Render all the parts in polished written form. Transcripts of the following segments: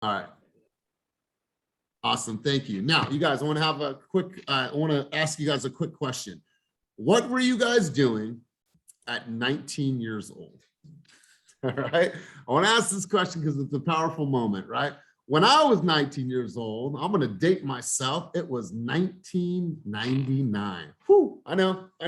All right. Awesome. Thank you. Now, you guys, I want to have a quick, I want to ask you guys a quick question. What were you guys doing at 19 years old? All right. I want to ask this question because it's a powerful moment, right? When I was 19 years old, I'm going to date myself. It was 1999. Whew, I know. I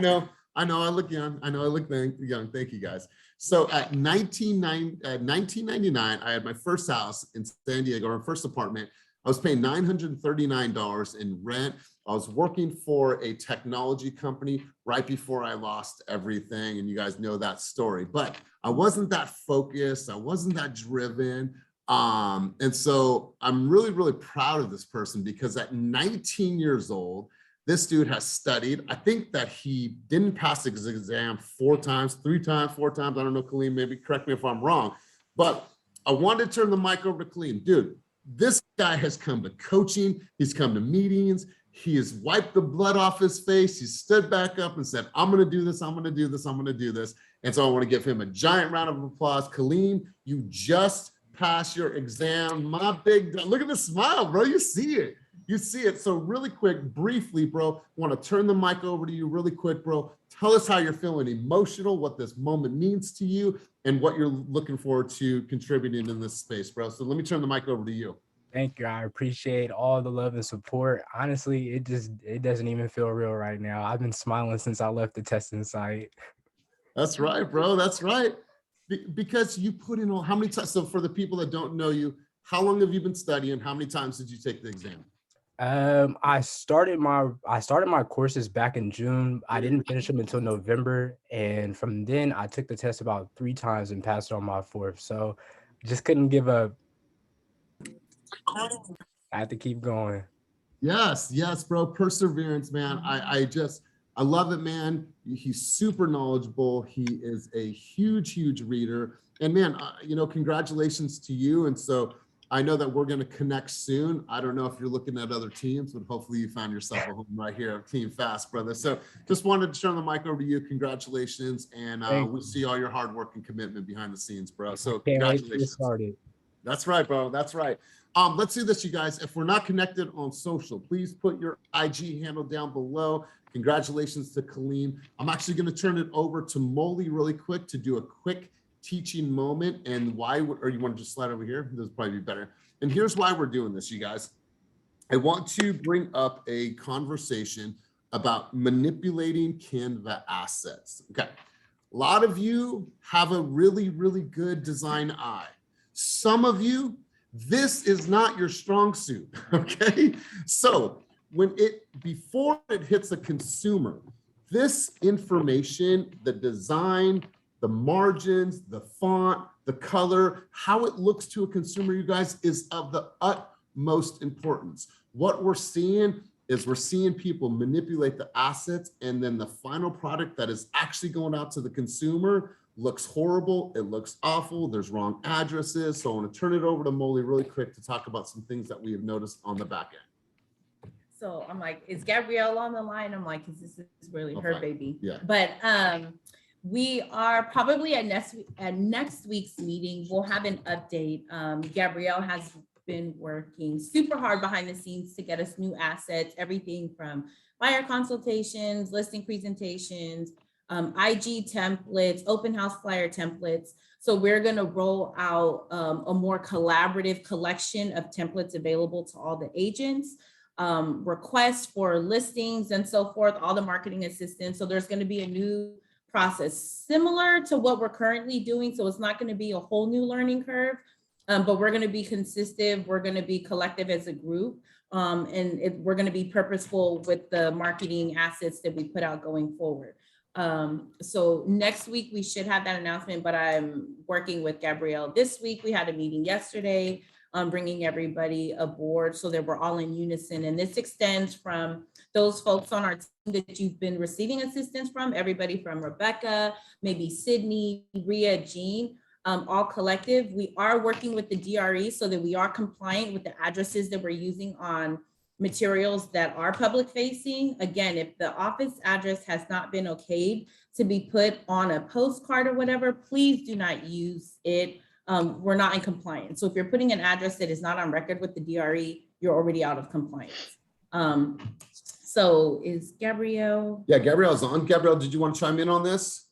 look young. I know I look young. Thank you guys. So at 1999, I had my first house in San Diego, our first apartment. I was paying $939 in rent. I was working for a technology company right before I lost everything. And you guys know that story, but I wasn't that focused. I wasn't that driven. And so I'm really, really proud of this person because at 19 years old, this dude has studied. I think that he didn't pass his exam 4 times, 3 times, 4 times. I don't know, Kaleem, maybe correct me if I'm wrong, but I wanted to turn the mic over to Kaleem. Dude, this guy has come to coaching. He's come to meetings. He has wiped the blood off his face. He stood back up and said, I'm going to do this. I'm going to do this. I'm going to do this. And so I want to give him a giant round of applause. Kaleem, you just passed your exam. My big, look at the smile, bro. You see it. You see it. So really quick, briefly, bro, I want to turn the mic over to you really quick, bro. Tell us how you're feeling emotional, what this moment means to you, and what you're looking forward to contributing in this space, bro. So let me turn the mic over to you. Thank you. I appreciate all the love and support. Honestly, it doesn't even feel real right now. I've been smiling since I left the testing site. That's right, bro. That's right. Because you put in all, how many times? So for the people that don't know you, how long have you been studying? How many times did you take the exam? I started my courses back in June. I didn't finish them until November, and from then I took the test about 3 times and passed on my 4th. So just couldn't give up. I had to keep going. Yes, yes, bro. Perseverance, man. I love it, man. He's super knowledgeable. He is a huge, huge reader. And man, you know, congratulations to you. And so I know that we're going to connect soon. I don't know if you're looking at other teams, but hopefully you found yourself a home right here at Team Fast, brother. So just wanted to turn the mic over to you. Congratulations. And we see all your hard work and commitment behind the scenes, bro. So Can't wait to get congratulations. started. That's right, bro. That's right. Let's do this, you guys. If we're not connected on social, please put your IG handle down below. Congratulations to Kaleem. I'm actually going to turn it over to Molly really quick to do a quick teaching moment. And why, or you want to just slide over here? This will probably be better. And here's why we're doing this, you guys. I want to bring up a conversation about manipulating Canva assets. Okay. A lot of you have a really, really good design eye. Some of you, this is not your strong suit, okay? So before it hits a consumer, this information, the design, the margins, the font, the color, how it looks to a consumer, you guys, is of the utmost importance. What we're seeing is we're seeing people manipulate the assets, and then the final product that is actually going out to the consumer looks horrible. It looks awful. There's wrong addresses. So I want to turn it over to Molly really quick to talk about some things that we have noticed on the back end. So I'm like, is Gabrielle on the line? I'm like, because this is really her baby. Yeah. But we are probably at next week's meeting. We'll have an update. Gabrielle has been working super hard behind the scenes to get us new assets, everything from buyer consultations, listing presentations, IG templates, open house flyer templates. So we're going to roll out a more collaborative collection of templates available to all the agents, requests for listings and so forth, all the marketing assistants. So there's going to be a new process similar to what we're currently doing. So it's not going to be a whole new learning curve, but we're going to be consistent. We're going to be collective as a group. We're going to be purposeful with the marketing assets that we put out going forward. So next week we should have that announcement, but I'm working with Gabrielle. This week we had a meeting yesterday, bringing everybody aboard so that we're all in unison. And this extends from those folks on our team that you've been receiving assistance from, everybody from Rebecca, maybe Sydney, Ria, Jean, all collective. We are working with the DRE so that we are compliant with the addresses that we're using on materials that are public facing. Again, if the office address has not been okayed to be put on a postcard or whatever, please do not use it. we're not in compliance. So if you're putting an address that is not on record with the DRE, you're already out of compliance. So is Gabrielle? Yeah, Gabrielle's on. Gabrielle, did you want to chime in on this?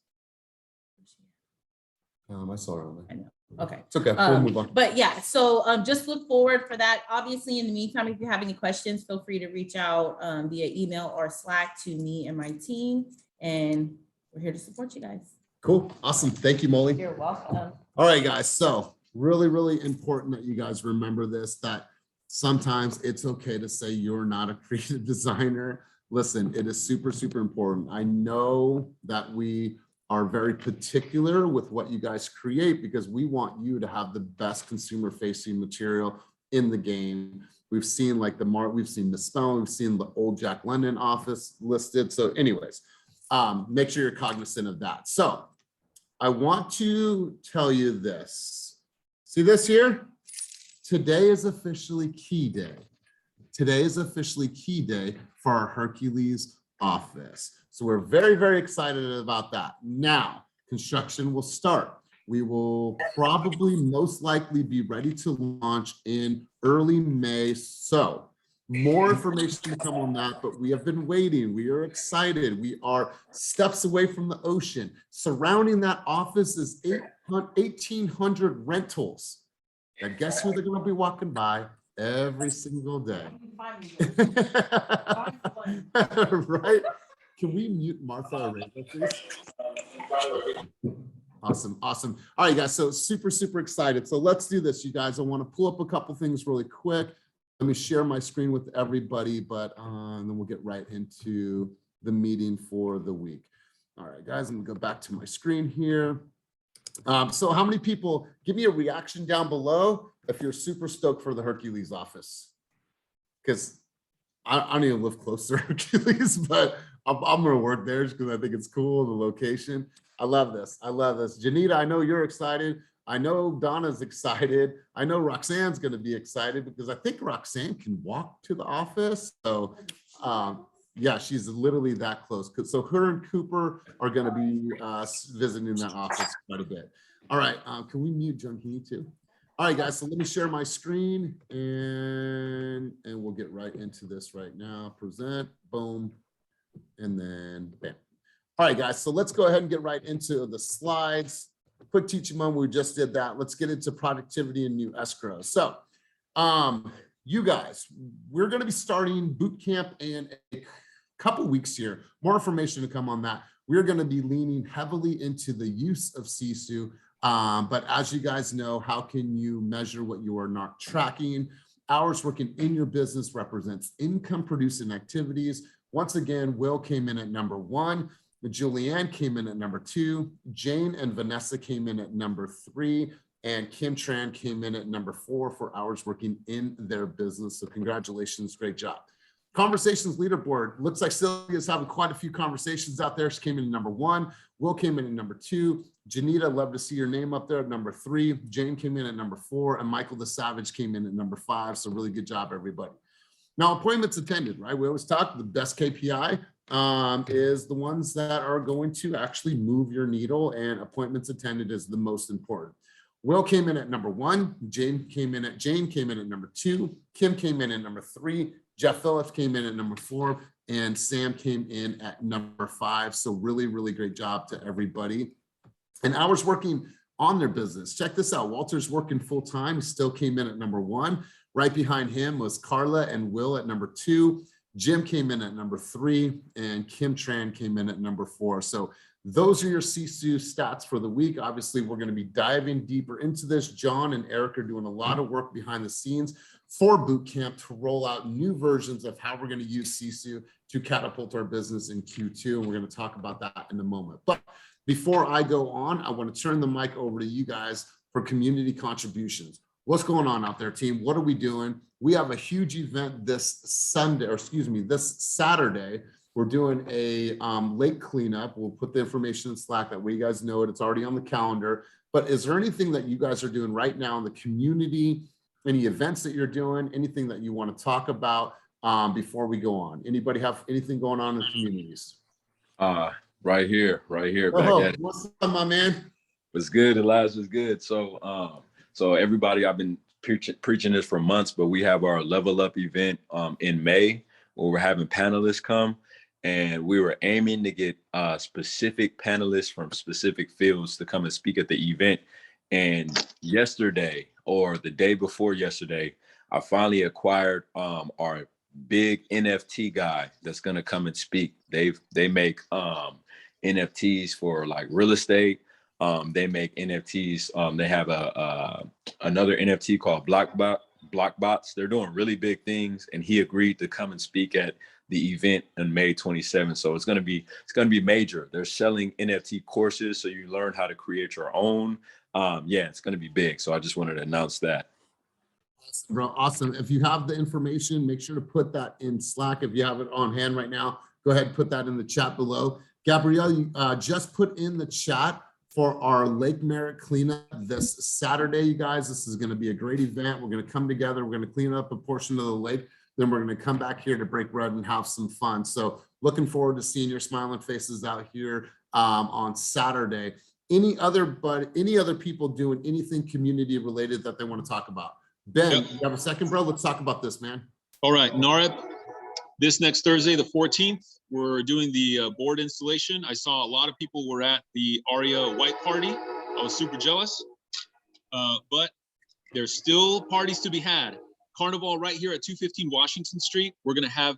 I saw her on there. I know. Okay. It's okay. We'll move on. But yeah, so just look forward for that. Obviously, in the meantime, if you have any questions, feel free to reach out via email or Slack to me and my team. And we're here to support you guys. Cool. Awesome. Thank you, Molly. You're welcome. All right, guys. So really, really important that you guys remember this, that sometimes it's okay to say you're not a creative designer. Listen, it is super, super important. I know that we are very particular with what you guys create because we want you to have the best consumer facing material in the game. We've seen like we've seen Misspell, we've seen the old Jack London office listed. So anyways, make sure you're cognizant of that. So I want to tell you this. See this here? Today is officially key day. Today is officially key day for our Hercules office. So we're very, very excited about that. Now, construction will start. We will probably most likely be ready to launch in early May. So more information to come on that, but we have been waiting. We are excited. We are steps away from the ocean. Surrounding that office is 1,800 rentals. And guess who they're going to be walking by every single day? Right? Can we mute Martha Aranda, please? Awesome, awesome. All right, guys, so super, super excited. So let's do this, you guys. I want to pull up a couple things really quick. Let me share my screen with everybody, but and then we'll get right into the meeting for the week. All right, guys, I'm gonna go back to my screen here. So how many people, give me a reaction down below if you're super stoked for the Hercules office? Because I don't even live close to Hercules, but I'm gonna work there because I think it's cool, the location. I love this. I love this. Janita, I know you're excited. I know Donna's excited. I know Roxanne's gonna be excited because I think Roxanne can walk to the office. So yeah, she's literally that close. So her and Cooper are gonna be visiting that office quite a bit. All right, can we mute John Key too? All right, guys, so let me share my screen and we'll get right into this right now. Present, boom, and then bam. All right, guys, so let's go ahead and get right into the slides. Quick teaching moment, we just did that. Let's get into productivity and new escrow. So you guys, we're gonna be starting boot camp in a couple weeks here. More information to come on that. We're gonna be leaning heavily into the use of Sisu. But as you guys know, how can you measure what you are not tracking? Hours working in your business represents income producing activities. Once again, Will came in at number 1. Julianne came in at number 2. Jane and Vanessa came in at number 3. And Kim Tran came in at number 4 for hours working in their business. So congratulations, great job. Conversations leaderboard, looks like Sylvia's having quite a few conversations out there. She came in at number 1. Will came in at number 2. Janita, love to see your name up there at number 3. Jane came in at number 4. And Michael the Savage came in at number 5. So really good job, everybody. Now, appointments attended, right? We always talk the best KPI is the ones that are going to actually move your needle, and appointments attended is the most important. Will came in at number 1. Jane came in at number 2. Kim came in at number 3. Jeff Phillips came in at number 4, and Sam came in at number 5. So really, really great job to everybody. And hours working on their business. Check this out. Walter's working full time. He still came in at number 1. Right behind him was Carla and Will at number 2. Jim came in at number 3, and Kim Tran came in at number 4. So those are your Sisu stats for the week. Obviously, we're going to be diving deeper into this. John and Eric are doing a lot of work behind the scenes for bootcamp to roll out new versions of how we're going to use Sisu to catapult our business in Q2. And we're going to talk about that in a moment. But before I go on, I want to turn the mic over to you guys for community contributions. What's going on out there, team? What are we doing? We have a huge event this Saturday. We're doing a lake cleanup. We'll put the information in Slack, that way you guys know it. It's already on the calendar. But is there anything that you guys are doing right now in the community? Any events that you're doing? Anything that you want to talk about before we go on? Anybody have anything going on in the communities? Right here. Oh, what's up, my man? What's good, Elijah? What's good? So So everybody, I've been preaching this for months, but we have our Level Up event in May where we're having panelists come. And we were aiming to get specific panelists from specific fields to come and speak at the event. And yesterday, or the day before yesterday, I finally acquired our big NFT guy that's gonna come and speak. They make NFTs for like real estate. They make NFTs. They have another NFT called Blockbots. They're doing really big things, and he agreed to come and speak at the event on May 27th. So it's gonna be major. They're selling NFT courses, so you learn how to create your own. Yeah, it's gonna be big. So I just wanted to announce that. Awesome, bro. Awesome. If you have the information, make sure to put that in Slack. If you have it on hand right now, go ahead and put that in the chat below. Gabrielle, you just put in the chat for our Lake Merritt cleanup this Saturday, you guys. This is going to be a great event. We're going to come together. We're going to clean up a portion of the lake. Then we're going to come back here to break bread and have some fun. So looking forward to seeing your smiling faces out here on Saturday. Any other people doing anything community related that they want to talk about? Ben, Yep. You have a second, bro? Let's talk about this, man. All right, NAREP, this next Thursday, the 14th, we're doing the board installation. I saw a lot of people were at the ARIA white party. I was super jealous, but there's still parties to be had. Carnival right here at 215 Washington Street. We're gonna have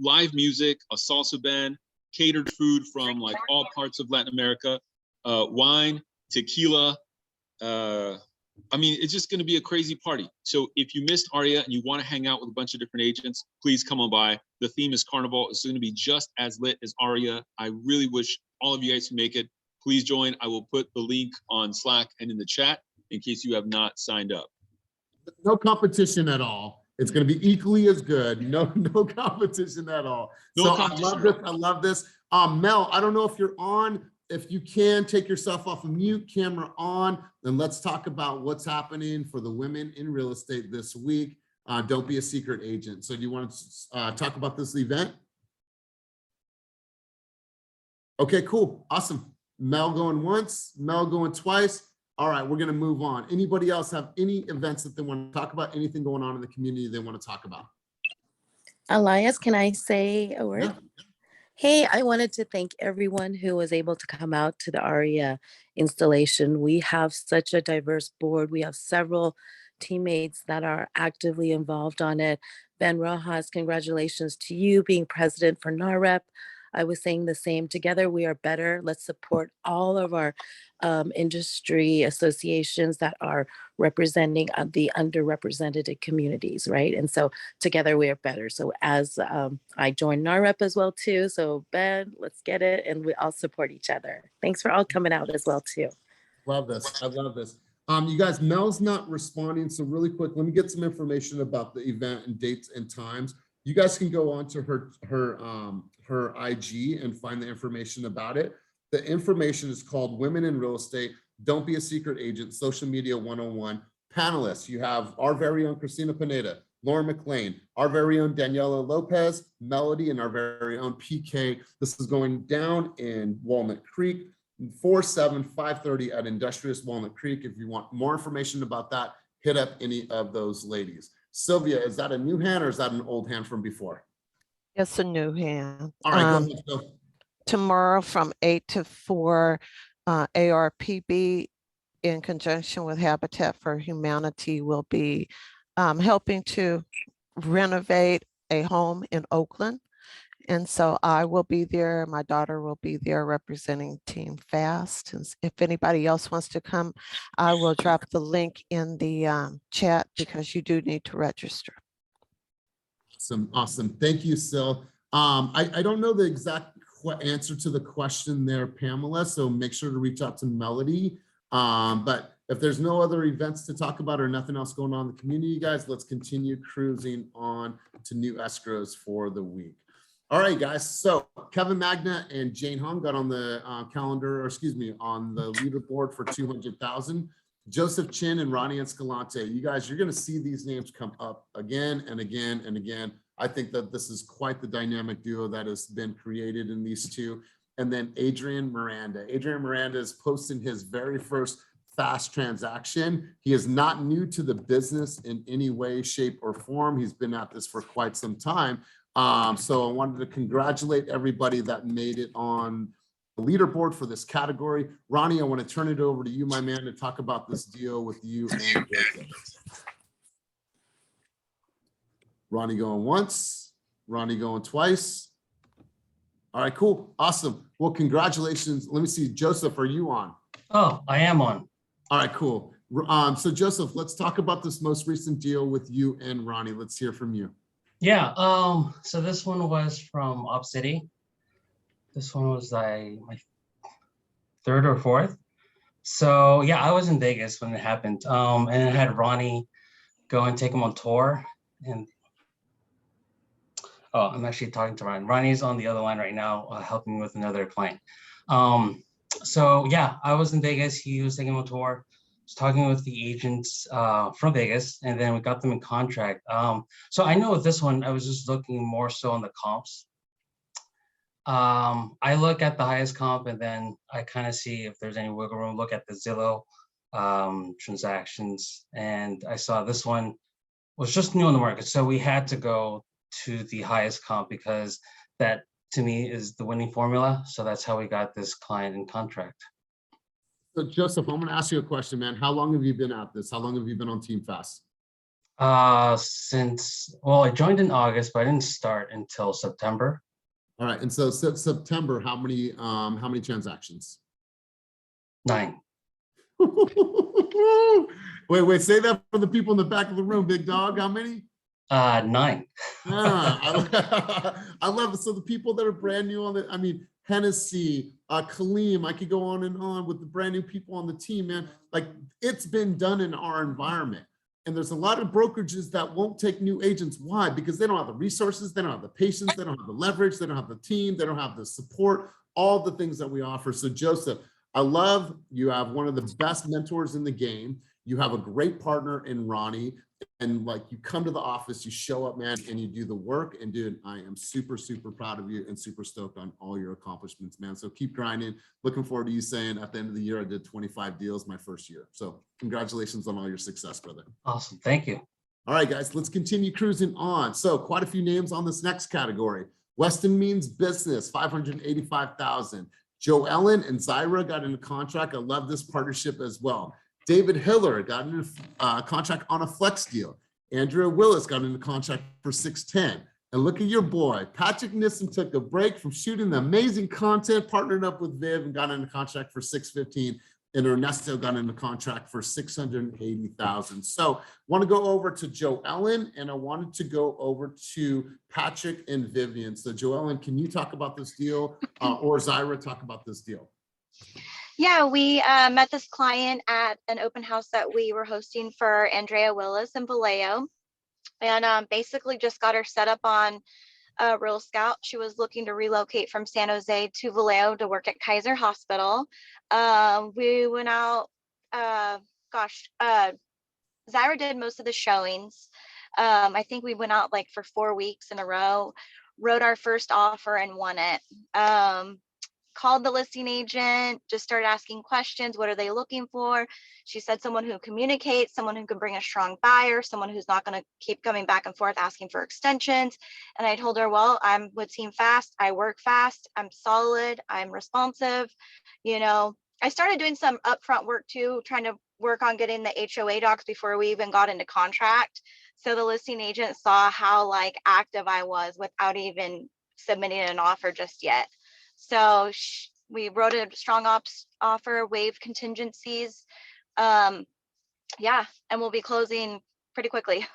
live music, a salsa band, catered food from like all parts of Latin America, wine, tequila, I mean, it's just going to be a crazy party. So if you missed ARIA and you want to hang out with a bunch of different agents, please come on by. The theme is Carnival. It's going to be just as lit as ARIA. I really wish all of you guys can make it. Please join. I will put the link on Slack and in the chat in case you have not signed up. No competition at all. It's going to be equally as good. No competition at all. No So competition I love this. I love this. Mel, I don't know if you're on. If you can take yourself off of mute, camera on, then let's talk about what's happening for the women in real estate this week. Don't be a secret agent. So do you want to talk about this event? Okay, cool. Awesome. Mel going once, Mel going twice. All right, we're going to move on. Anybody else have any events that they want to talk about? Anything going on in the community they want to talk about? Elias, can I say a word? Yeah. Hey, I wanted to thank everyone who was able to come out to the ARIA installation. We have such a diverse board. We have several teammates that are actively involved on it. Ben Rojas, congratulations to you being president for NAREP. I was saying the same. Together we are better. Let's support all of our industry associations that are representing the underrepresented communities, right? And so together we are better. So as I joined NAREP as well too. So Ben, let's get it, and we all support each other. Thanks for all coming out as well too. Love this. I love this. You guys, Mel's not responding. So really quick, let me get some information about the event and dates and times. You guys can go on to her IG and find the information about it. The information is called Women in Real Estate. Don't be a secret agent. Social Media 101. Panelists, you have our very own Christina Pineda, Lauren McLean, our very own Daniela Lopez, Melody, and our very own PK. This is going down in Walnut Creek, 4/7/5:30 at Industrious Walnut Creek. If you want more information about that, hit up any of those ladies. Sylvia, is that a new hand or is that an old hand from before? It's a new hand. All right, go ahead, Phil. Tomorrow from 8 to 4, ARPB in conjunction with Habitat for Humanity will be helping to renovate a home in Oakland. And so I will be there. My daughter will be there representing Team FAST. And if anybody else wants to come, I will drop the link in the chat because you do need to register. Awesome. Thank you, Sil. I don't know the exact answer to the question there, Pamela, so make sure to reach out to Melody. But if there's no other events to talk about or nothing else going on in the community, guys, let's continue cruising on to new escrows for the week. All right, guys. So Kevin Magna and Jane Hong got on the calendar, or excuse me, on the leaderboard for 200,000. Joseph Chin and Ronnie Escalante. You guys, you're going to see these names come up again and again and again. I think that this is quite the dynamic duo that has been created in these two. And then Adrian Miranda. Adrian Miranda is posting his very first fast transaction. He is not new to the business in any way, shape, or form. He's been at this for quite some time. So I wanted to congratulate everybody that made it on the leaderboard for this category. Ronnie, I want to turn it over to you, my man, to talk about this deal with you and Joseph. Ronnie going once, Ronnie going twice. All right, cool. Awesome. Well, congratulations. Let me see. Joseph, are you on? Oh, I am on. All right, cool. So Joseph, let's talk about this most recent deal with you and Ronnie. Let's hear from you. Yeah. So this one was from Op City. This one was like my third or fourth. So yeah, I was in Vegas when it happened. And I had Ronnie go and take him on tour. And oh, I'm actually talking to Ronnie. Ronnie's on the other line right now, helping with another client. So yeah, I was in Vegas. He was taking him on tour. Was talking with the agents from Vegas, and then we got them in contract. So I know with this one, I was just looking more so on the comps. I look at the highest comp, and then I kind of see if there's any wiggle room. Look at the Zillow transactions, and I saw this one was just new on the market, so we had to go to the highest comp because that, to me, is the winning formula. So that's how we got this client in contract. So Joseph, I'm going to ask you a question, man. How long have you been at this? How long have you been on Team Fast? Well, I joined in August, but I didn't start until September. All right, and so September, how many transactions? 9. Wait, say that for the people in the back of the room, big dog. How many? 9. I love it. So the people that are brand new on it, I mean, Hennessy, Kaleem, I could go on and on with the brand new people on the team, man. Like, it's been done in our environment. And there's a lot of brokerages that won't take new agents. Why? Because they don't have the resources, they don't have the patience, they don't have the leverage, they don't have the team, they don't have the support, all the things that we offer. So Joseph, I love you have one of the best mentors in the game. You have a great partner in Ronnie. And like, you come to the office, you show up, man, and you do the work. And dude, I am super, super proud of you and super stoked on all your accomplishments, man. So keep grinding. Looking forward to you saying at the end of the year, I did 25 deals my first year. So congratulations on all your success, brother. Awesome. Thank you. All right, guys, let's continue cruising on. So quite a few names on this next category. Weston Means Business, 585,000. Joe Ellen and Zyra got into contract. I love this partnership as well. David Hiller got into contract on a flex deal. Andrea Willis got into contract for 610. And look at your boy, Patrick Nissen took a break from shooting the amazing content, partnered up with Viv and got into contract for 615. And Ernesto got into contract for 680,000. So want to go over to Joe Ellen, and I wanted to go over to Patrick and Vivian. So Joe Ellen, can you talk about this deal, or Zyra talk about this deal? Yeah, we met this client at an open house that we were hosting for Andrea Willis in Vallejo, and basically just got her set up on Real Scout. She was looking to relocate from San Jose to Vallejo to work at Kaiser Hospital. We went out, Zyra did most of the showings. I think we went out like for 4 weeks in a row, wrote our first offer and won it. Called the listing agent, just started asking questions. What are they looking for? She said someone who communicates, someone who can bring a strong buyer, someone who's not going to keep coming back and forth asking for extensions. And I told her, well, I'm with Team Fast. I work fast. I'm solid. I'm responsive. You know, I started doing some upfront work too, trying to work on getting the HOA docs before we even got into contract. So the listing agent saw how like active I was without even submitting an offer just yet. So we wrote a strong ops offer, waived contingencies. Yeah, and we'll be closing pretty quickly.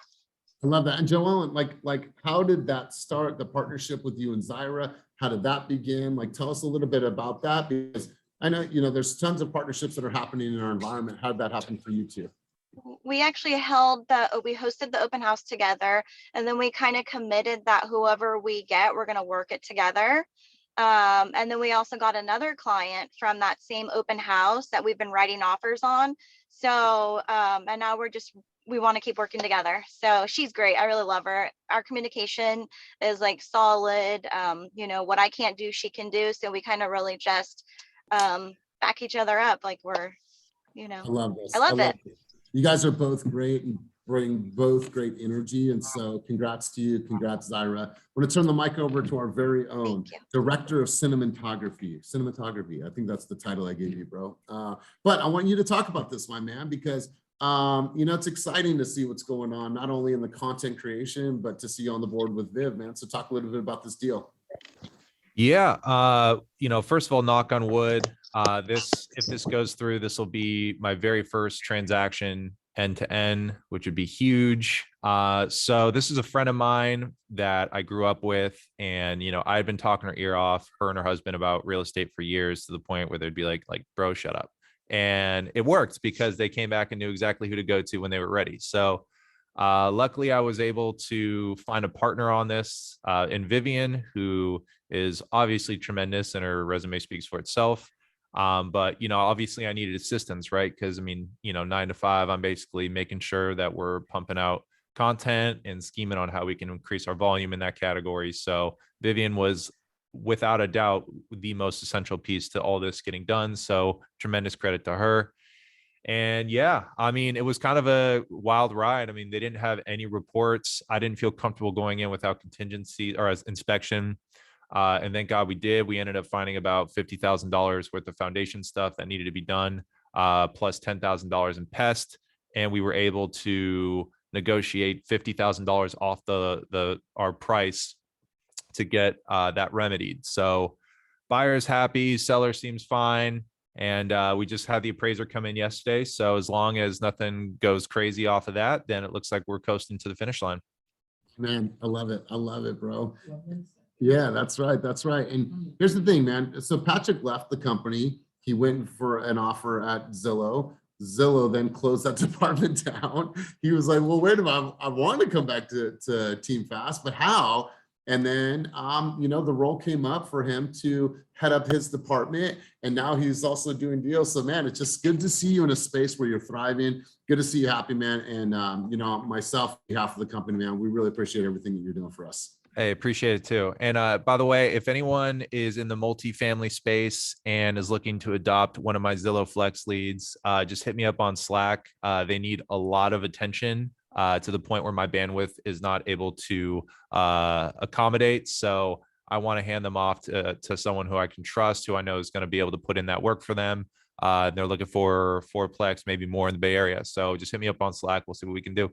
I love that. And Joellen, like, how did that start, the partnership with you and Zyra? How did that begin? Like, tell us a little bit about that, because I know, you know, there's tons of partnerships that are happening in our environment. How did that happen for you too? We actually we hosted the open house together, and then we kind of committed that whoever we get, we're going to work it together. And then we also got another client from that same open house that we've been writing offers on. So, and now we want to keep working together. So she's great. I really love her. Our communication is like solid. You know, what I can't do, she can do. So we kind of really just back each other up. Like we're you know, I love this. I love it. You guys are both great and bring both great energy. And so congrats to you. Congrats, Zyra. I'm going to turn the mic over to our very own Director of Cinematography. Cinematography. I think that's the title I gave you, bro. But I want you to talk about this, my man, because you know, it's exciting to see what's going on, not only in the content creation, but to see you on the board with Viv, man. So talk a little bit about this deal. Yeah, you know, first of all, knock on wood, if this goes through, this will be my very first transaction end to end, which would be huge. So this is a friend of mine that I grew up with, and you know, I've been talking her ear off, her and her husband, about real estate for years, to the point where they'd be like, bro, shut up. And it worked because they came back and knew exactly who to go to when they were ready. So luckily, I was able to find a partner on this in Vivian, who is obviously tremendous, and her resume speaks for itself. But, you know, obviously I needed assistance, right? Because I mean, you know, 9 to 5, I'm basically making sure that we're pumping out content and scheming on how we can increase our volume in that category. So Vivian was without a doubt the most essential piece to all this getting done. So tremendous credit to her. And yeah, I mean, it was kind of a wild ride. I mean, they didn't have any reports. I didn't feel comfortable going in without contingency or as inspection. And thank God we did. We ended up finding about $50,000 worth of foundation stuff that needed to be done, plus $10,000 in pest. And we were able to negotiate $50,000 off our price to get that remedied. So buyer's happy, seller seems fine. And we just had the appraiser come in yesterday. So as long as nothing goes crazy off of that, then it looks like we're coasting to the finish line. Man, I love it. I love it, bro. Yeah, that's right. That's right. And here's the thing, man. So Patrick left the company. He went for an offer at Zillow. Zillow then closed that department down. He was like, well, wait a minute. I want to come back to Team Fast, but how? And then, you know, the role came up for him to head up his department. And now he's also doing deals. So, man, it's just good to see you in a space where you're thriving. Good to see you happy, man. And, you know, myself, on behalf of the company, man, we really appreciate everything that you're doing for us. Hey, appreciate it too. And by the way, if anyone is in the multifamily space and is looking to adopt one of my Zillow Flex leads, just hit me up on Slack. They need a lot of attention to the point where my bandwidth is not able to accommodate. So I want to hand them off to someone who I can trust, who I know is going to be able to put in that work for them. They're looking for fourplex, maybe more in the Bay Area. So just hit me up on Slack. We'll see what we can do.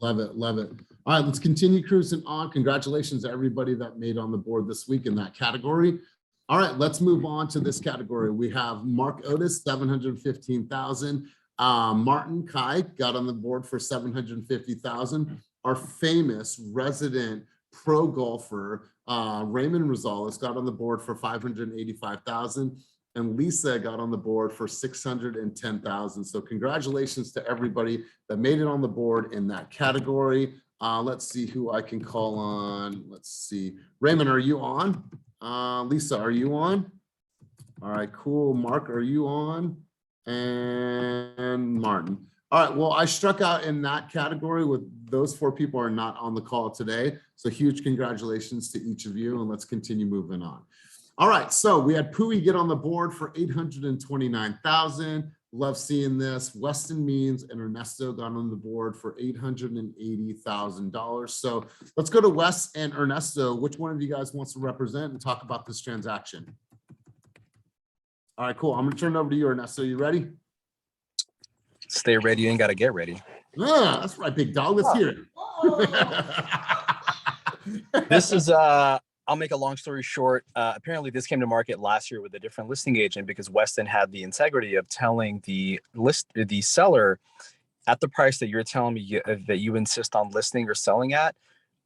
Love it. Love it. All right, let's continue cruising on. Congratulations to everybody that made on the board this week in that category. All right, let's move on to this category. We have Mark Otis, 715,000. Martin Kai got on the board for 750,000. Our famous resident pro golfer, Raymond Rosales, got on the board for 585,000. And Lisa got on the board for 610,000. So congratulations to everybody that made it on the board in that category. Let's see who I can call on. Let's see. Raymond, are you on? Lisa, are you on? All right, cool. Mark, are you on? And Martin. All right, well, I struck out in that category with those 4 people are not on the call today. So huge congratulations to each of you, and let's continue moving on. All right, so we had Pui get on the board for 829,000. Love seeing this. Weston Means and Ernesto got on the board for $880,000. So let's go to Wes and Ernesto. Which one of you guys wants to represent and talk about this transaction? All right, cool. I'm gonna turn it over to you, Ernesto. You ready? Stay ready. You ain't got to get ready. Ah, that's right, big dog. Let's hear it. This is I'll make a long story short. Apparently this came to market last year with a different listing agent because Weston had the integrity of telling the seller at the price that you're telling me that you insist on listing or selling at.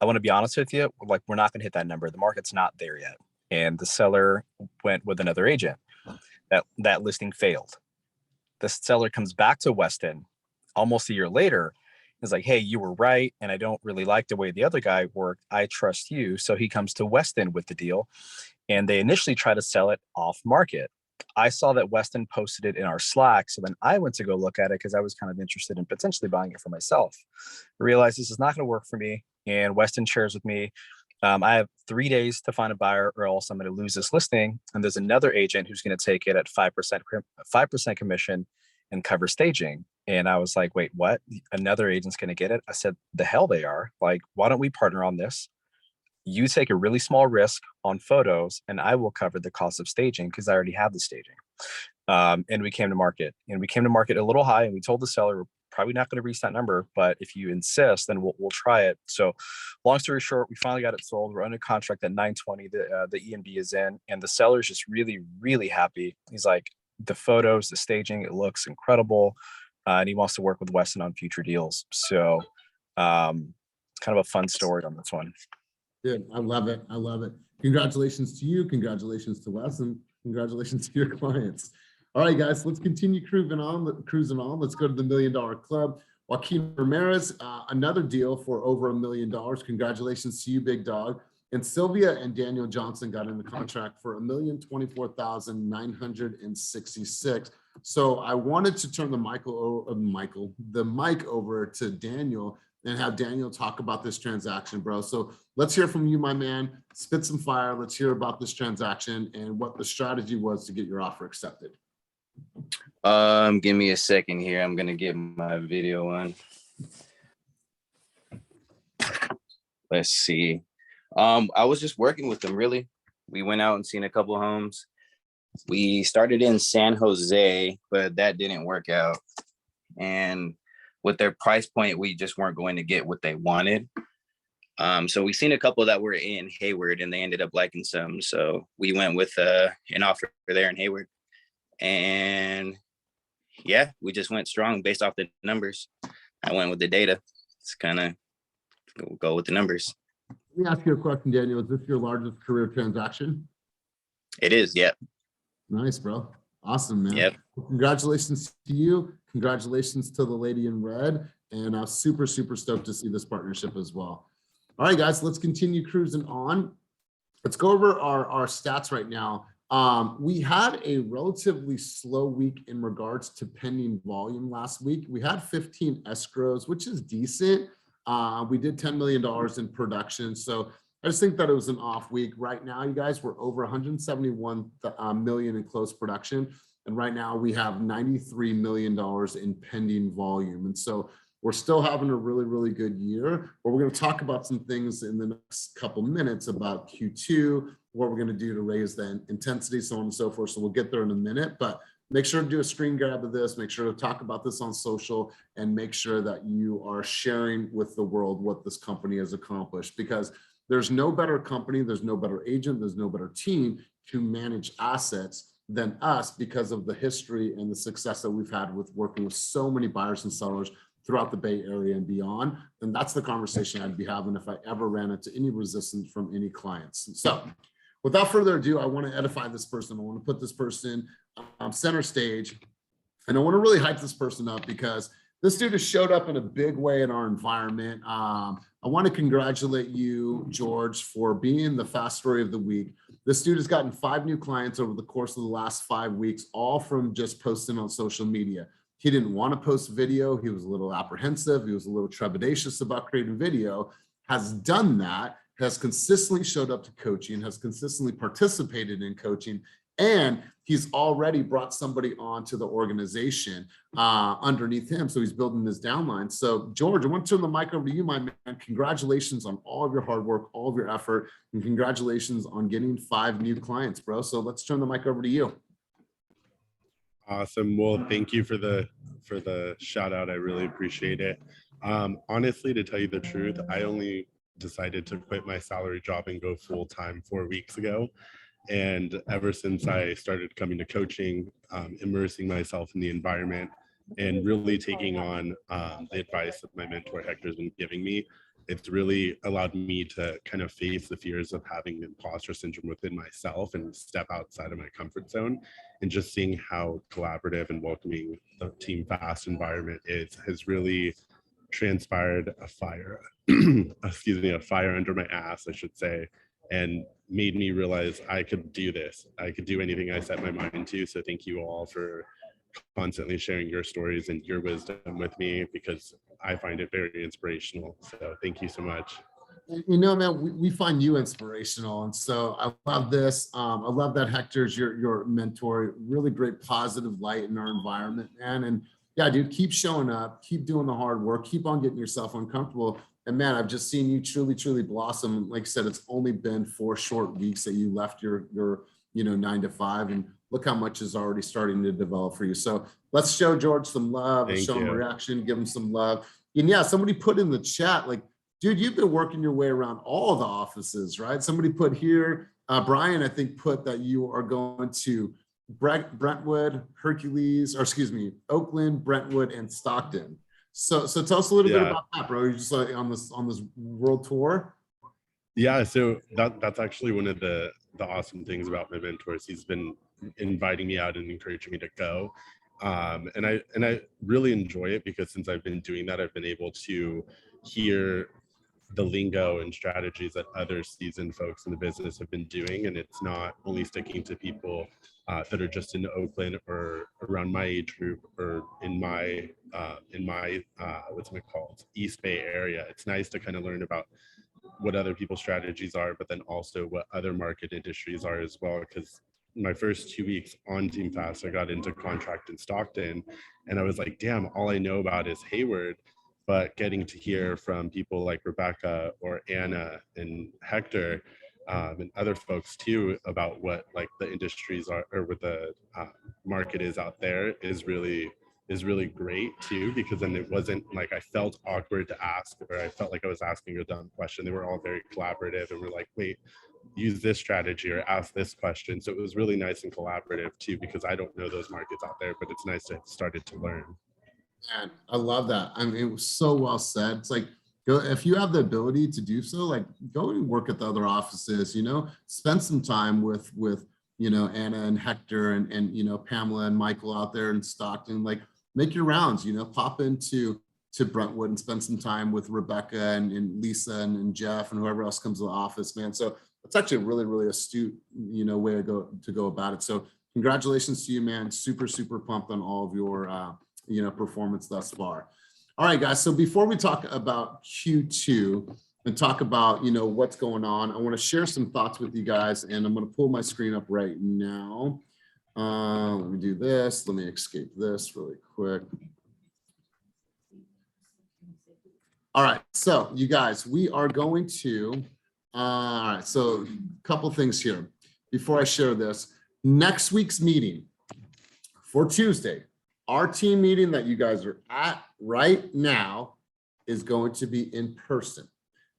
I want to be honest with you, like we're not going to hit that number. The market's not there yet. And the seller went with another agent. That listing failed. The seller comes back to Weston almost a year later. It's like, hey, you were right. And I don't really like the way the other guy worked. I trust you. So he comes to Weston with the deal. And they initially try to sell it off market. I saw that Weston posted it in our Slack. So then I went to go look at it because I was kind of interested in potentially buying it for myself. I realized this is not going to work for me. And Weston shares with me, I have 3 days to find a buyer or else I'm going to lose this listing. And there's another agent who's going to take it at 5% commission and cover staging. And I was like, wait, what? Another agent's going to get it? I said, the hell they are. Like, why don't we partner on this? You take a really small risk on photos and I will cover the cost of staging because I already have the staging. And we came to market a little high, and we told the seller, we're probably not going to reach that number, but if you insist, then we'll try it. So long story short, we finally got it sold. We're under contract at 920. The EMD is in, and the seller's just really, really happy. He's like, the photos, the staging, it looks incredible. And he wants to work with Weston on future deals. So kind of a fun story on this one. Dude, I love it. I love it. Congratulations to you. Congratulations to Wes, and congratulations to your clients. All right, guys, let's continue cruising on. Let's go to the $1 Million Club. Joaquin Ramirez, another deal for over $1 million. Congratulations to you, big dog. And Sylvia and Daniel Johnson got in the contract for $1,024,966. So I wanted to turn the mic over to Daniel and have Daniel talk about this transaction, bro. So let's hear from you, my man. Spit some fire. Let's hear about this transaction and what the strategy was to get your offer accepted. Give me a second here. I'm gonna get my video on. Let's see. I was just working with them, really. We went out and seen a couple of homes. We started in San Jose, but that didn't work out. And with their price point, we just weren't going to get what they wanted. So we seen a couple that were in Hayward, and they ended up liking some. So we went with an offer there in Hayward. And yeah, we just went strong based off the numbers. I went with the data. It's kind of, we'll go with the numbers. Let me ask you a question, Daniel. Is this your largest career transaction? It is, yep. Nice, bro. Awesome, man. Yep. Congratulations to you. Congratulations to the lady in red. And I'm super, super stoked to see this partnership as well. All right, guys, let's continue cruising on. Let's go over our stats right now. We had a relatively slow week in regards to pending volume last week. We had 15 escrows, which is decent. We did $10 million in production. So I just think that it was an off week. Right now, you guys, we're over 171 million in closed production. And right now we have $93 million in pending volume. And so we're still having a really, really good year, but we're going to talk about some things in the next couple minutes about Q2, what we're going to do to raise the intensity, so on and so forth. So we'll get there in a minute, but make sure to do a screen grab of this, make sure to talk about this on social, and make sure that you are sharing with the world what this company has accomplished, because there's no better company, there's no better agent, there's no better team to manage assets than us, because of the history and the success that we've had with working with so many buyers and sellers throughout the Bay Area and beyond. And that's the conversation I'd be having if I ever ran into any resistance from any clients. So without further ado, I want to edify this person. I want to put this person center stage, and I want to really hype this person up, because this dude has showed up in a big way in our environment. I want to congratulate you, George, for being the fast story of the week. This dude has gotten 5 new clients over the course of the last 5 weeks, all from just posting on social media. He didn't want to post video. He was a little apprehensive. He was a little trepidatious about creating video. Has done that, has consistently showed up to coaching, has consistently participated in coaching, and he's already brought somebody on to the organization underneath him. So he's building this downline. So George, I want to turn the mic over to you, my man. Congratulations on all of your hard work, all of your effort, and congratulations on getting 5 new clients, bro. So let's turn the mic over to you. Awesome. Well, thank you for the shout out. I really appreciate it. Honestly, to tell you the truth, I only decided to quit my salary job and go full time 4 weeks ago. And ever since I started coming to coaching, immersing myself in the environment, and really taking on the advice that my mentor Hector has been giving me, it's really allowed me to kind of face the fears of having imposter syndrome within myself and step outside of my comfort zone. And just seeing how collaborative and welcoming the Team Fast environment is has really transpired a fire, a fire under my ass, I should say, and made me realize I could do this. I could do anything I set my mind to. So thank you all for constantly sharing your stories and your wisdom with me, because I find it very inspirational. So thank you so much. You know, man, we find you inspirational. And so I love this. I love that Hector's your mentor, really great positive light in our environment, man. And yeah, dude, keep showing up, keep doing the hard work, keep on getting yourself uncomfortable. And man, I've just seen you truly blossom. Like I said, it's only been 4 short weeks that you left your 9 to 5, and look how much is already starting to develop for you. So let's show George some love, let's show him a reaction, give him some love. And yeah, somebody put in the chat, like, dude, you've been working your way around all the offices, right? Somebody put here, Brian, I think, put that you are going to Brentwood, Hercules, or excuse me, Oakland, Brentwood, and Stockton. So tell us a little bit about that, bro. You're just like on this world tour. Yeah, so that's actually one of the awesome things about my mentors. He's been inviting me out and encouraging me to go. And I really enjoy it because since I've been doing that, I've been able to hear the lingo and strategies that other seasoned folks in the business have been doing. And it's not only sticking to people that are just in Oakland or around my age group or in my what's it called, East Bay area. It's nice to kind of learn about what other people's strategies are, but then also what other market industries are as well. Because my first 2 weeks on Team Fast, I got into contract in Stockton, and I was like, damn, all I know about is Hayward. But getting to hear from people like Rebecca or Anna and Hector and other folks too about what like the industries are or what the market is out there is really great too, because then it wasn't like I felt awkward to ask or I felt like I was asking a dumb question. They were all very collaborative and were like, wait, use this strategy or ask this question. So it was really nice and collaborative too, because I don't know those markets out there, but it's nice to have started to learn. Man, I love that. I mean, it was so well said. It's like, go, if you have the ability to do so, like go and work at the other offices, spend some time with Anna and Hector and Pamela and Michael out there in Stockton, like make your rounds, pop into Brentwood and spend some time with Rebecca and Lisa and Jeff and whoever else comes to the office, man. So it's actually a really astute, way to go about it. So congratulations to you, man. Super pumped on all of your, performance thus far. All right, guys. So before we talk about Q2 and talk about, what's going on, I want to share some thoughts with you guys, and I'm going to pull my screen up right now. Let me do this. Let me escape this really quick. All right. So you guys, we are going to, all right. So a couple things here before I share this. Next week's meeting for Tuesday, our team meeting that you guys are at right now is going to be in person.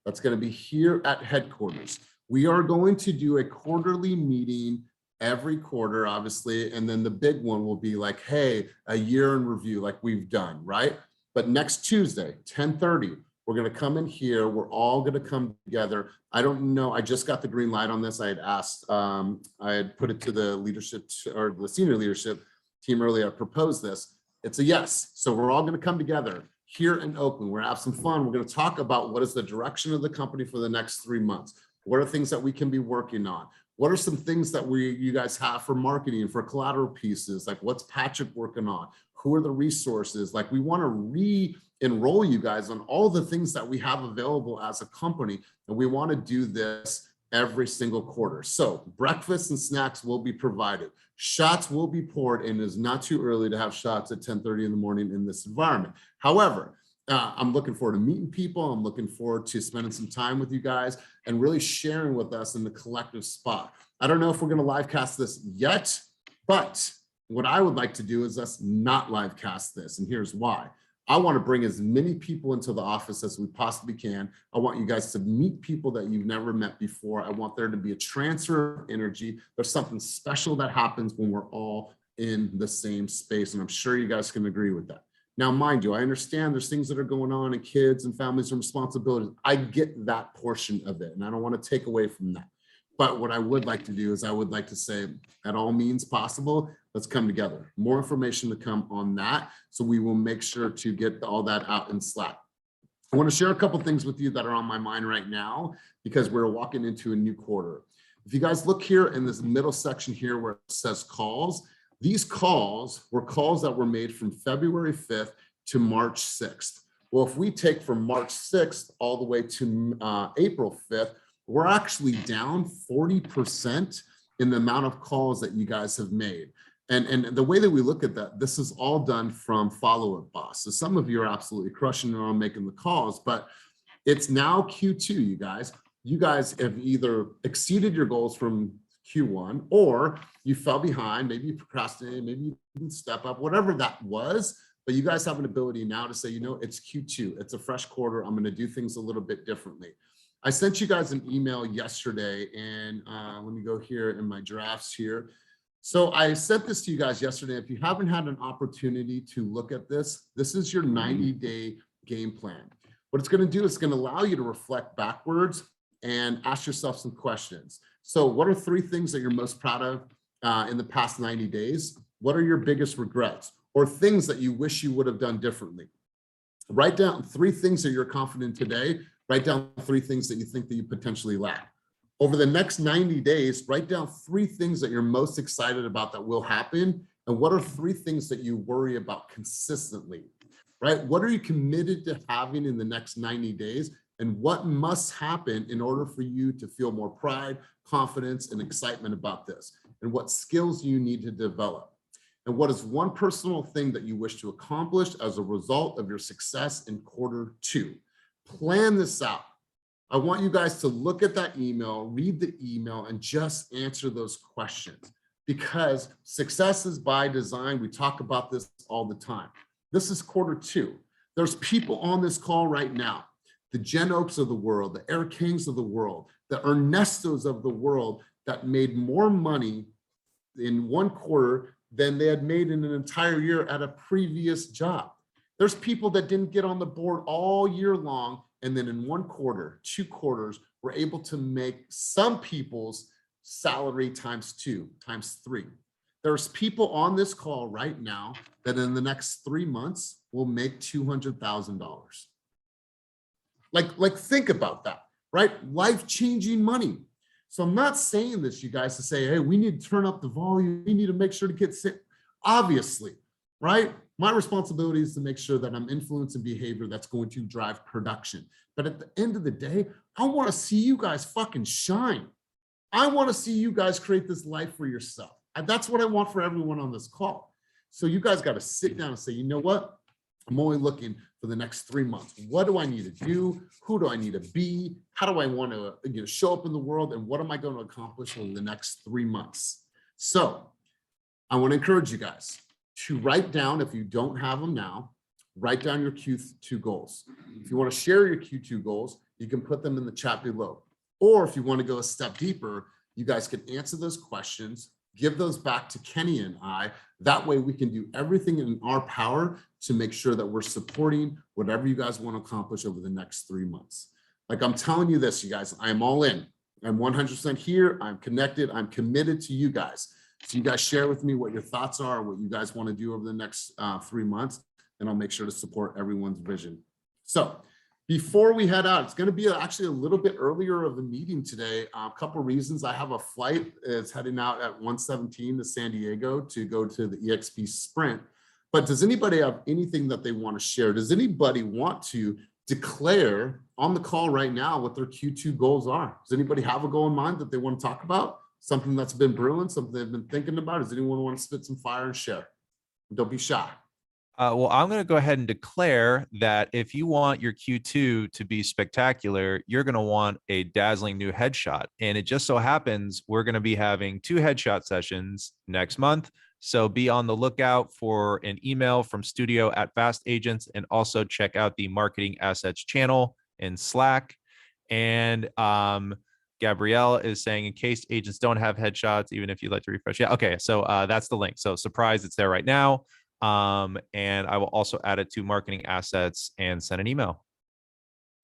That's going to be here at headquarters. We are going to do a quarterly meeting every quarter, obviously, and then the big one will be like, hey, a year in review like we've done, right? But next Tuesday, 10:30, we're going to come in here. We're all going to come together. I don't know. I just got the green light on this. I had asked, I had put it to the leadership or the senior leadership team earlier. I proposed this. It's a yes. So we're all going to come together here in Oakland. We're going to have some fun. We're going to talk about what is the direction of the company for the next 3 months. What are things that we can be working on? What are some things that you guys have for marketing, for collateral pieces? Like what's Patrick working on? Who are the resources? Like we want to re-enroll you guys on all the things that we have available as a company. And we want to do this every single quarter. So breakfast and snacks will be provided. Shots will be poured, and it is not too early to have shots at 10:30 in the morning in this environment. However, I'm looking forward to meeting people. I'm looking forward to spending some time with you guys and really sharing with us in the collective spot. I don't know if we're going to live cast this yet, but what I would like to do is us not live cast this. And here's why. I want to bring as many people into the office as we possibly can. I want you guys to meet people that you've never met before. I want there to be a transfer of energy. There's something special that happens when we're all in the same space. And I'm sure you guys can agree with that. Now, mind you, I understand there's things that are going on in kids and families and responsibilities. I get that portion of it, and I don't want to take away from that. But what I would like to do is I would like to say, at all means possible, let's come together. More information to come on that. So we will make sure to get all that out in Slack. I want to share a couple things with you that are on my mind right now, because we're walking into a new quarter. If you guys look here in this middle section here where it says calls, these calls were calls that were made from February 5th to March 6th. Well, if we take from March 6th all the way to April 5th, we're actually down 40% in the amount of calls that you guys have made. And the way that we look at that, this is all done from Follow-Up Boss. So some of you are absolutely crushing it on making the calls, but it's now Q2, you guys. You guys have either exceeded your goals from Q1, or you fell behind, maybe you procrastinated, maybe you didn't step up, whatever that was. But you guys have an ability now to say, you know, it's Q2, it's a fresh quarter, I'm going to do things a little bit differently. I sent you guys an email yesterday, and let me go here in my drafts here. So I sent this to you guys yesterday. If you haven't had an opportunity to look at this, this is your 90-day game plan. What it's going to do is going to allow you to reflect backwards and ask yourself some questions. So what are 3 things that you're most proud of in the past 90 days? What are your biggest regrets or things that you wish you would have done differently? Write down 3 things that you're confident today. Write down 3 things that you think that you potentially lack. Over the next 90 days, write down 3 things that you're most excited about that will happen. And what are 3 things that you worry about consistently, right? What are you committed to having in the next 90 days? And what must happen in order for you to feel more pride, confidence, and excitement about this? And what skills you need to develop? And what is one personal thing that you wish to accomplish as a result of your success in Q2? Plan this out. I want you guys to look at that email, read the email, and just answer those questions, because success is by design. We talk about this all the time. This is Q2. There's people on this call right now, the Jen Oaks of the world, the Eric Kings of the world, the Ernestos of the world, that made more money in one quarter than they had made in an entire year at a previous job. There's people that didn't get on the board all year long, and then in 1 quarter, 2 quarters, were able to make some people's salary ×2, ×3. There's people on this call right now that in the next 3 months will make $200,000. Like think about that, right? Life-changing money. So I'm not saying this, you guys, to say, hey, we need to turn up the volume. We need to make sure to get sick. Obviously, right? My responsibility is to make sure that I'm influencing behavior that's going to drive production. But at the end of the day, I want to see you guys fucking shine. I want to see you guys create this life for yourself. And that's what I want for everyone on this call. So you guys got to sit down and say, you know what? I'm only looking for the next 3 months. What do I need to do? Who do I need to be? How do I want to show up in the world? And what am I going to accomplish over the next 3 months? So I want to encourage you guys to write down, if you don't have them now, write down your Q2 goals. If you want to share your Q2 goals, you can put them in the chat below. Or if you want to go a step deeper, you guys can answer those questions, give those back to Kenny and I. That way we can do everything in our power to make sure that we're supporting whatever you guys want to accomplish over the next 3 months. Like I'm telling you this, you guys, I'm all in. I'm 100% here. I'm connected. I'm committed to you guys. So you guys share with me what your thoughts are, what you guys want to do over the next 3 months, and I'll make sure to support everyone's vision. So before we head out, it's going to be actually a little bit earlier of the meeting today. A couple of reasons. I have a flight that's heading out at 1:17 to San Diego to go to the eXp Sprint. But does anybody have anything that they want to share? Does anybody want to declare on the call right now what their Q2 goals are? Does anybody have a goal in mind that they want to talk about? Something that's been brewing, something they've been thinking about? Does anyone want to spit some fire and share? Don't be shy. Well, I'm going to go ahead and declare that if you want your Q2 to be spectacular, you're going to want a dazzling new headshot. And it just so happens we're going to be having 2 headshot sessions next month. So be on the lookout for an email from studio@fastagents, and also check out the marketing assets channel in Slack. And Gabrielle is saying, in case agents don't have headshots, even if you'd like to refresh. Yeah. Okay. So that's the link. So surprise, it's there right now. And I will also add it to marketing assets and send an email.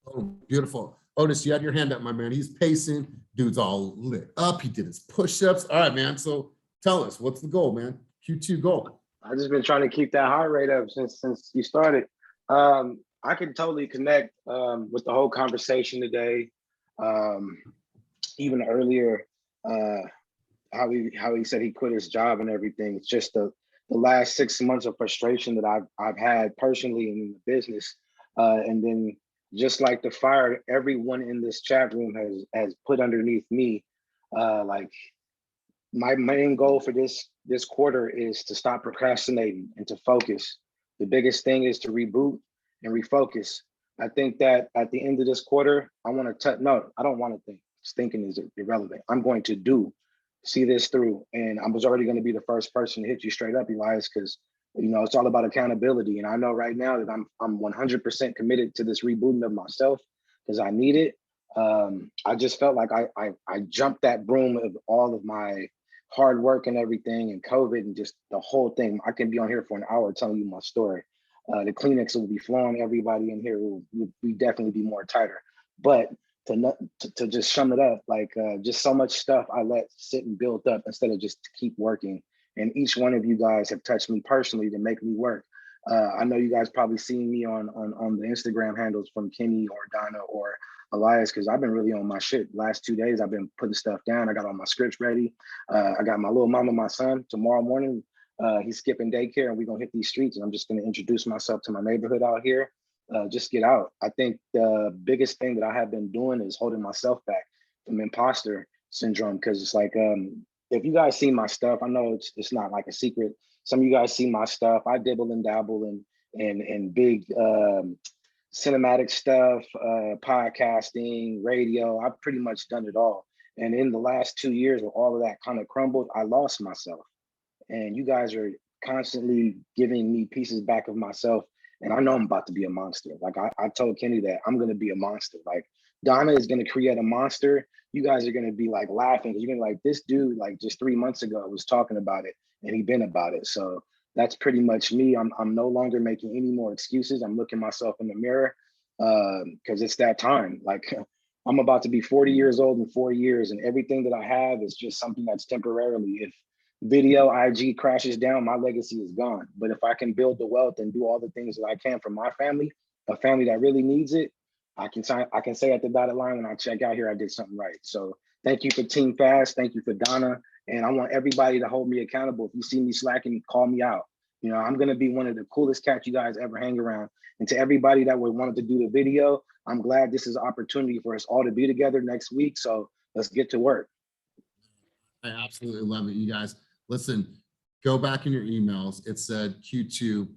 Oh, beautiful. Otis, you had your hand up, my man. He's pacing. Dude's all lit up. He did his push-ups. All right, man. So tell us, what's the goal, man? Q2 goal. I've just been trying to keep that heart rate up since you started. I can totally connect with the whole conversation today. Even earlier, how he said he quit his job and everything. It's just the last 6 months of frustration that I've had personally in the business. And then just like the fire, everyone in this chat room has put underneath me, like my main goal for this quarter is to stop procrastinating and to focus. The biggest thing is to reboot and refocus. I think that at the end of this quarter, I want to no, I don't want to think. Thinking is irrelevant. I'm going to see this through. And I was already going to be the first person to hit you straight up, Elias, because it's all about accountability. And I know right now that I'm 100% committed to this rebooting of myself because I need it. I just felt like I jumped that broom of all of my hard work and everything and COVID and just the whole thing. I can be on here for an hour telling you my story. The Kleenex will be flowing. Everybody in here will definitely be more tighter. But to just sum it up, like just so much stuff I let sit and build up instead of just to keep working. And each one of you guys have touched me personally to make me work. I know you guys probably seen me on the Instagram handles from Kenny or Donna or Elias, because I've been really on my shit. Last 2 days, I've been putting stuff down. I got all my scripts ready. I got my little mama, my son. Tomorrow morning, he's skipping daycare and we're gonna hit these streets. And I'm just gonna introduce myself to my neighborhood out here. Just get out. I think the biggest thing that I have been doing is holding myself back from imposter syndrome. Because it's like, if you guys see my stuff, I know it's not like a secret. Some of you guys see my stuff. I dibble and dabble in big cinematic stuff, podcasting, radio. I've pretty much done it all. And in the last 2 years, when all of that kind of crumbled, I lost myself. And you guys are constantly giving me pieces back of myself. And I know I'm about to be a monster. Like I told Kenny that I'm going to be a monster. Like Donna is going to create a monster. You guys are going to be like laughing because you're going to be like, this dude, like just 3 months ago was talking about it and he been about it. So that's pretty much me. I'm no longer making any more excuses. I'm looking myself in the mirror because it's that time. Like I'm about to be 40 years old in 4 years and everything that I have is just something that's temporarily. If video IG crashes down, my legacy is gone. But if I can build the wealth and do all the things that I can for my family, a family that really needs it, I can say at the dotted line when I check out here, I did something right. So thank you for Team Fast. Thank you for Donna. And I want everybody to hold me accountable. If you see me slacking, call me out. I'm going to be one of the coolest cats you guys ever hang around. And to everybody that wanted to do the video, I'm glad this is an opportunity for us all to be together next week. So let's get to work. I absolutely love it, you guys. Listen, go back in your emails. It said Q2,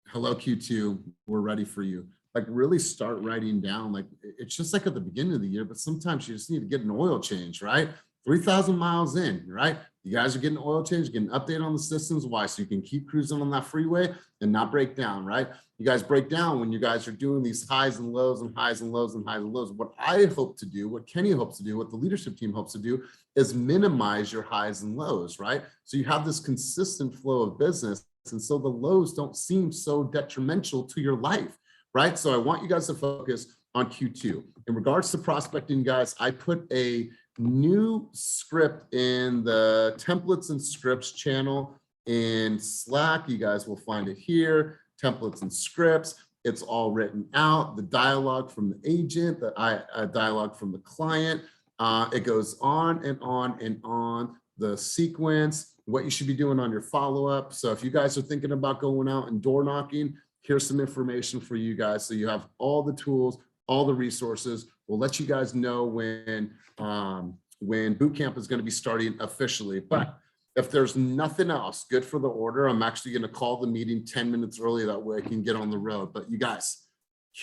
hello Q2, we're ready for you. Like really start writing down, like it's just like at the beginning of the year, but sometimes you just need to get an oil change, right? 3,000 miles in, right? You guys are getting an oil change, getting an update on the systems. Why? So you can keep cruising on that freeway and not break down, right? You guys break down when you guys are doing these highs and lows and highs and lows and highs and lows. What I hope to do, what Kenny hopes to do, what the leadership team hopes to do is minimize your highs and lows, right? So you have this consistent flow of business. And so the lows don't seem so detrimental to your life, right? So I want you guys to focus on Q2. In regards to prospecting, guys, I put a new script in the templates and scripts channel in Slack. You guys will find it here, templates and scripts. It's all written out, the dialogue from the agent, the dialogue from the client. It goes on and on and on, the sequence, what you should be doing on your follow-up. So if you guys are thinking about going out and door knocking, here's some information for you guys. So you have all the tools, all the resources. We'll let you guys know when boot camp is going to be starting officially. But if there's nothing else good for the order, I'm actually going to call the meeting 10 minutes early. That way I can get on the road. But you guys,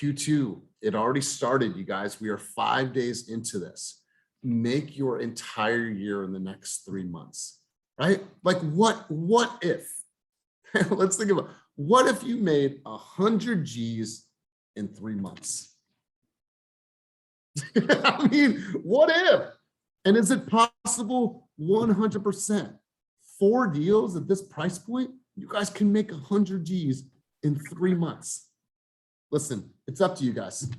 Q2, it already started, you guys. We are 5 days into this. Make your entire year in the next 3 months, right? Like what if, let's think about, what if you made 100 G's in 3 months? I mean, what if? And is it possible? 100%. 4 deals at this price point, you guys can make 100 G's in 3 months. Listen, it's up to you guys.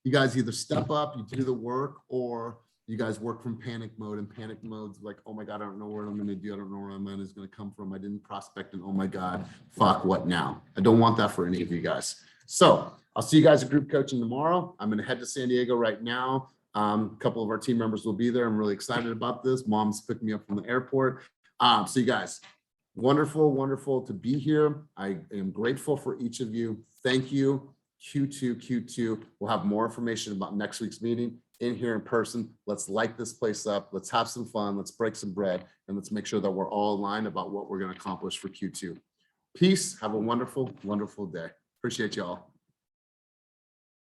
You guys either step up, you do the work, or you guys work from panic mode, and panic mode's like, oh my God, I don't know what I'm going to do. I don't know where my money is going to come from. I didn't prospect, and oh my God, fuck, what now? I don't want that for any of you guys. So I'll see you guys at group coaching tomorrow. I'm going to head to San Diego right now. A couple of our team members will be there. I'm really excited about this. Mom's picking me up from the airport. So you guys, wonderful, wonderful to be here. I am grateful for each of you. Thank you. Q2. We'll have more information about next week's meeting in here in person. Let's light this place up. Let's have some fun. Let's break some bread, and let's make sure that we're all aligned about what we're going to accomplish for Q2. Peace. Have a wonderful, wonderful day. Appreciate you all.